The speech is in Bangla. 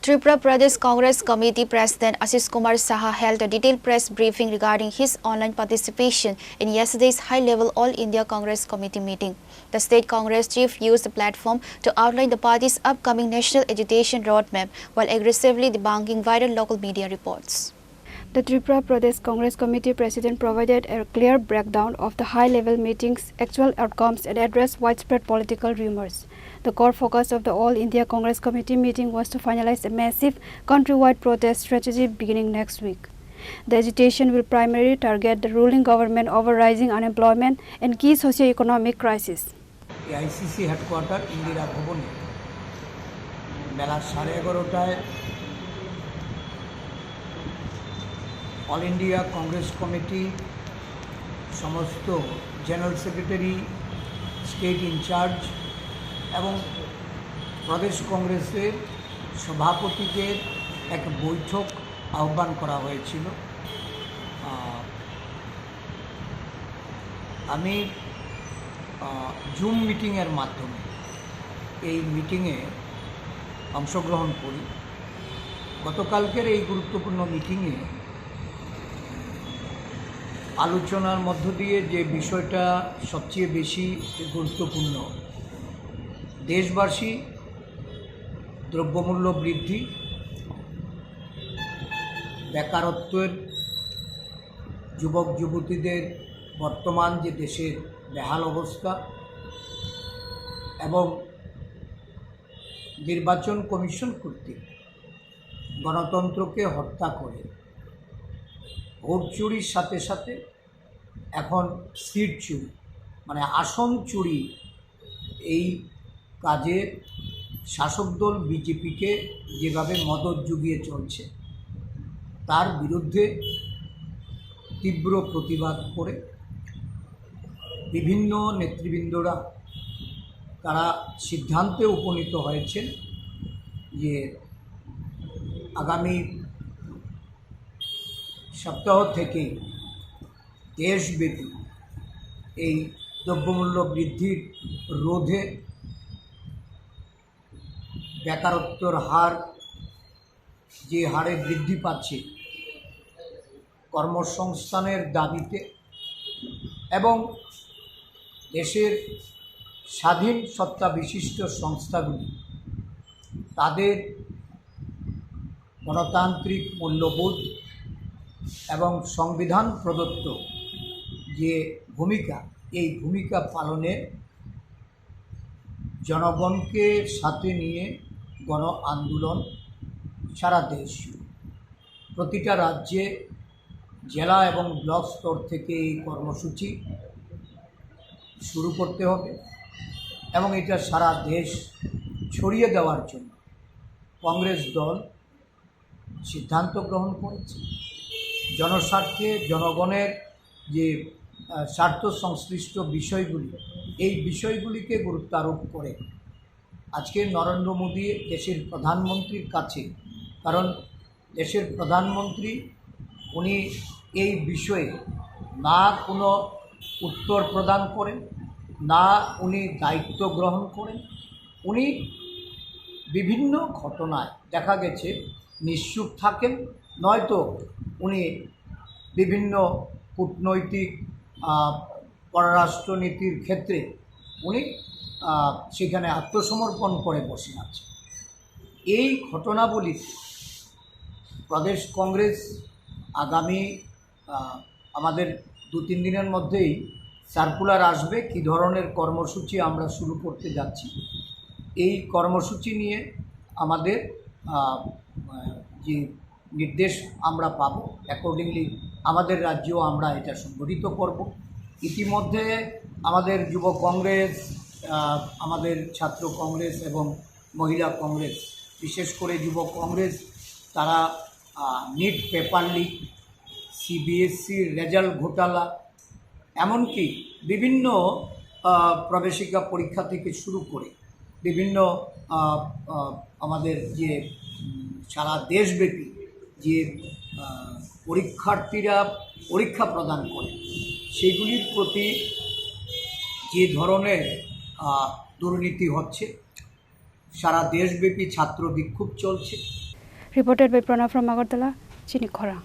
Tripura Pradesh Congress Committee President Ashish Kumar Saha held a detailed press briefing regarding his online participation in yesterday's high-level All India Congress Committee meeting. The state Congress chief used the platform to outline the party's upcoming national agitation roadmap while aggressively debunking viral local media reports. The Tripura Pradesh Congress Committee President provided a clear breakdown of the high-level meeting's actual outcomes and addressed widespread political rumors. The core focus of the All India Congress Committee meeting was to finalize a massive countrywide protest strategy beginning next week. The agitation will primarily target the ruling government over rising unemployment and key socio-economic crises. AICC headquarter Indira Bhavone Bela 11:30টায় all India Congress committee সমস্ত জেনারেল সেক্রেটারি, স্টেট ইনচার্জ এবং প্রদেশ কংগ্রেসের সভাপতিদের এক বৈঠক আহ্বান করা হয়েছিল। আমি জুম মিটিংয়ের মাধ্যমে এই মিটিংয়ে অংশগ্রহণ করি। গতকালকের এই গুরুত্বপূর্ণ মিটিংয়ে আলোচনার মধ্য দিয়ে যে বিষয়টা সবচেয়ে বেশি গুরুত্বপূর্ণ, দেশবাসী দ্রব্যমূল্য বৃদ্ধি, বেকারত্বের, যুবক যুবতীদের বর্তমান যে দেশের বেহাল অবস্থা এবং নির্বাচন কমিশন কর্তৃক গণতন্ত্রকে হত্যা করে ভোট চুরির সাথে সাথে এখন সিট চুরি মানে আসন চুরি, এই কাজে শাসক দল বিজেপিকে যেভাবে মদত জুগিয়ে চলছে তার বিরুদ্ধে তীব্র প্রতিবাদ করে বিভিন্ন নেতৃবৃন্দরা তারা সিদ্ধান্তে উপনীত হয়েছেন যে আগামী সপ্তাহ থেকে দেশব্যাপী এই দ্রব্যমূল্য বৃদ্ধির রোধে, বেকারত্বের হার যে হারে বৃদ্ধি পাচ্ছে, কর্মসংস্থানের দাবিতে এবং দেশের স্বাধীন সত্তা বিশিষ্ট সংস্থাগুলি তাদের গণতান্ত্রিক মূল্যবোধ এবং সংবিধান প্রদত্ত যে ভূমিকা, এই ভূমিকা পালনে জনগণকে সাথে নিয়ে গণ আন্দোলন সারা দেশ, প্রতিটা রাজ্যে, জেলা এবং ব্লক স্তর থেকে এই কর্মসূচি শুরু করতে হবে এবং এটা সারা দেশ ছড়িয়ে দেওয়ার জন্য কংগ্রেস দল সিদ্ধান্ত গ্রহণ করেছে। জনস্বার্থে, জনগণের যে স্বার্থ সংশ্লিষ্ট বিষয়গুলি, এই বিষয়গুলিকে গুরুত্ব আরোপ করে আজকে নরেন্দ্র মোদী দেশের প্রধানমন্ত্রীর কাছে, কারণ দেশের প্রধানমন্ত্রী উনি এই বিষয়ে না কোনো উত্তর প্রদান করেন, না উনি দায়িত্ব গ্রহণ করেন। উনি বিভিন্ন ঘটনায় দেখা গেছে নিশ্চুপ থাকেন, নয়তো উনি বিভিন্ন কূটনৈতিক পররাষ্ট্রনীতির ক্ষেত্রে উনি সেখানে আত্মসমর্পণ করে বসে আছে। এই ঘটনাবলীতে প্রদেশ কংগ্রেস আগামী আমাদের 2-3 দিনের মধ্যেই সার্কুলার আসবে কী ধরনের কর্মসূচি আমরা শুরু করতে যাচ্ছি। এই কর্মসূচি নিয়ে আমাদের যে নির্দেশ আমরা পাব, অ্যাকর্ডিংলি আমাদের রাজ্যেও আমরা এটা সংগঠিত করব। ইতিমধ্যে আমাদের যুব কংগ্রেস, আমাদের ছাত্র কংগ্রেস এবং মহিলা কংগ্রেস, বিশেষ করে যুব কংগ্রেস, তারা নিট পেপার লিক, সিবিএসসির রেজাল্ট ঘোটালা, এমনকি বিভিন্ন প্রবেশিকা পরীক্ষা থেকে শুরু করে বিভিন্ন আমাদের যে সারা দেশব্যাপী যে পরীক্ষার্থীরা পরীক্ষা প্রদান করে সেগুলির প্রতি যে ধরনের দুর্নীতি হচ্ছে, সারা দেশব্যাপী ছাত্র বিক্ষোভ চলছে। Reported by Pranav from Agartala, Chini Khora.